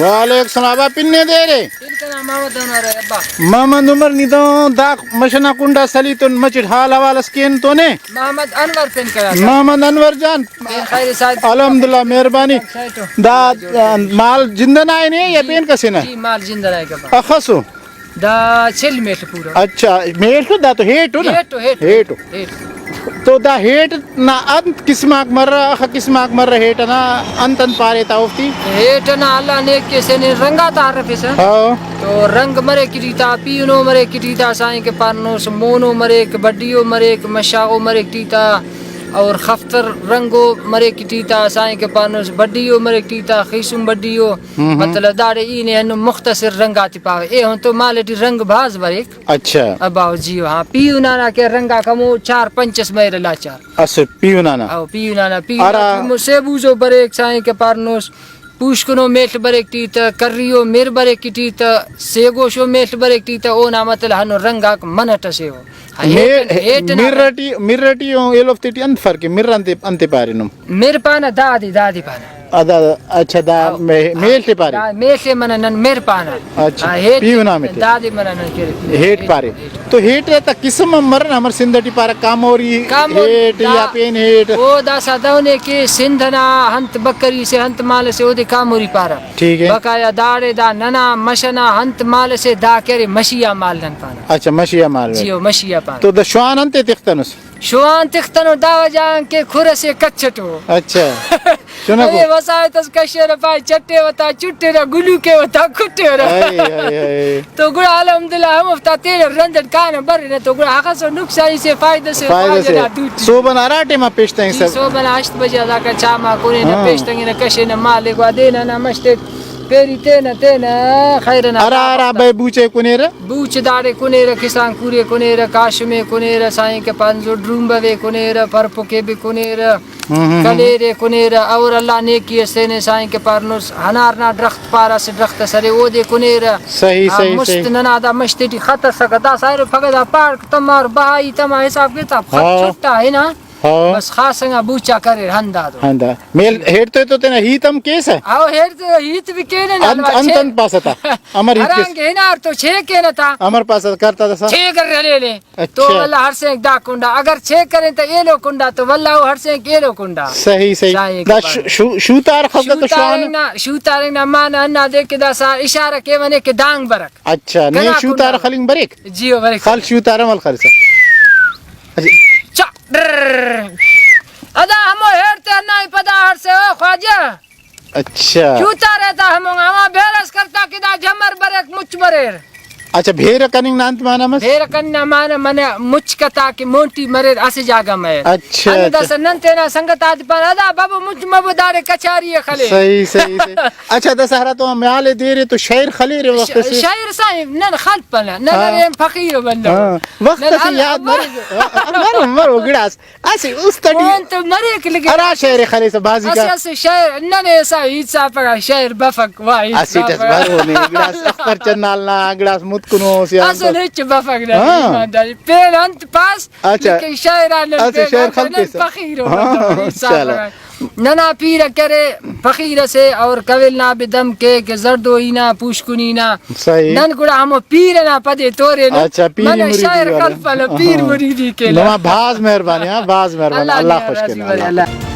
وعلیکم السلام ابا پننے دے رے محمد عمر نیدوں دا مشنا کنڈا سلیتون مچٹ حال حوالہ سکین تو نے محمد انور پن کرا محمد انور جان الحمدللہ مہربانی دا مال زندہ آئے نے یا پین کسی نا جی مال زندہ آئے گا اخصو دا چھل میٹ پورا اچھا میٹ دا تو ہیٹو نا ہیٹو تو دا ہیٹ نا انت قسماک مرہ اخا قسماک مرہ ہیٹ نا انتن پارے تاوفتی ہیٹ نا اللہ نے کیسے نے رنگا تعرف ہے تو رنگ مرے کٹیتا پیونو مرے کٹیتا سائیں کے پارنوس مونو مرے بڈیو مرے مشاغو مرے کٹیتا اور خفتر رنگو مرے کٹیتا سائیں کے پارنوس بڈیو مرے کٹیتا خیسم بڈیو مطلب داڑے اینے انو مختصر رنگاتی پاوے اے ہون تو مالٹی رنگ باز بریک اچھا اباو جیو ہاں پیو نانا کے رنگا کمو 4-5 میرے لاچار اسے پیو نانا او پیو نانا پیو سیبوزو بریک سائیں کے پارنوس پوشکنو میٹ بریک ٹیتا کریو میر بریک ٹیتا سیگوشو میٹ بریک ٹیتا او نا مطلب ہنو رنگا منٹ سے ہو مرٹی ایلوفتیٹی انت فرق مر انتے پارے نم میر پانا دادی پانا اچھا دا میل تے پارے میل تے منا نن میر پانا اچھا پیو نام تے دادی منا نن کرے ہیٹ پارے تو ہیٹ تا قسم مرن ہمر سندھٹی پارا کاموری ہیٹ یا پین ہیٹ او دا سادونے کے سندھنا ہنت بکری سے ہنت مال سے او دے کاموری پارا ٹھیک ہے بقایا داڑے دا ننا مشنا ہنت مال سے دا کرے مشیا مال نن پانا اچھا مشیا مال جیو مشیا پانا تو دا شوان انتے تختنس شوان تختنو دا جان کے کھر سے کچھٹو اچھا سنا کو وسائت اس کشیر پائی چٹے وتا چٹے را گلو کے وتا کھٹے را تو گڑا الحمدللہ ہم افتا تیرے رندت کانا بر رہے تو گڑا حقا سو نقصانی سے فائدہ سے صوبن آراٹے ما پیشتیں سب صوبن 8 بجے ادا کا چاما کونے نا پیشتیں نا کشے نا مالک وا دینا نا مشتے پیری تینا خیرنا ارا بے بوچے کنیر بوچ داڑے کنیر کسان کورے کنیر کاشمے کنیر سائیں کے پانزو ڈرومبوے کنیر پرپکے بھی کنیر کلیرے کنیر اور اللہ نیکی استینے سائیں کے پارنوس ہنارنا درخت پارا سے درخت سرے او دے کنیر صحیح مستننا دا مشتی خطر سکتا سائر پھگدا پارک تمہار بہائی تمہار حساب کتاب خط چھٹا ہے نا بس خاصنگا بوچا کرے ہندا دو میل ہیٹ تو تینا ہیتم کیس ہے آو ہیت بھی کینے نا انتن پاسا تھا امر ہیت کیس ہرانگے ہنار تو 6 کینا تھا امر پاسا کرتا تھا 6 کر رہے لے تو واللہ ہر سے ایک دا کنڈا اگر 6 کریں تو ایلو کنڈا تو واللہ ہر سے ایک ایلو کنڈا صحیح شوتار خبر تو شوتارنگ نا مانا اننا دے کے دا سا اشارہ کے ونے کے دانگ برک اچھا نہیں شوتار خلنگ بریک جیو بریک خل شوتار عمل خلصا ادا ہمو ہیرتے انہی پدا ہر سے خواجہ اچھا شوتا رہتا ہمو ہما بیرس کرتا کدا جمر بریک مچ بریر اچھا بھیر کننگ نانت مانا مس بھیر کننگ مانا منے مچ کتا کی مونٹی مریر اسی جاگا میں اچھا اندہ سے ننتینا سنگت آدھ پان ادا بابا مچ مبو دارے کچاری خلے صحیح اچھا دسہرہ تو ہم آلے دے رہے تو شاعر خلی رہے وقت سے شاعر سائیں نن خلط پنا نن ریم فقیر بندہ وقت سے یاد مرو گڑاس ایسی استڈی کون تو مرے کلگی ارا شاعر خلی سے بازی کا ایسی شاعر نن ایسا ہیت سا پکا شاعر بفق واحد ایسی ٹس بارو نہیں گڑاس اختر چنالنا گڑاس مت کنو اصل ہچ بفق نا ایمانداری پین انت پاس لیکن شاعران نن فقیر ہو ننا پیر کرے فقیر سے اور قویل نا بدم کے زردو اینا پوشکنی نا نن گڑا ہمو پیر نا پدے تورے نا من شاعر قلب پیر مریدی کے لما باز مہربانی اللہ خوش کرنا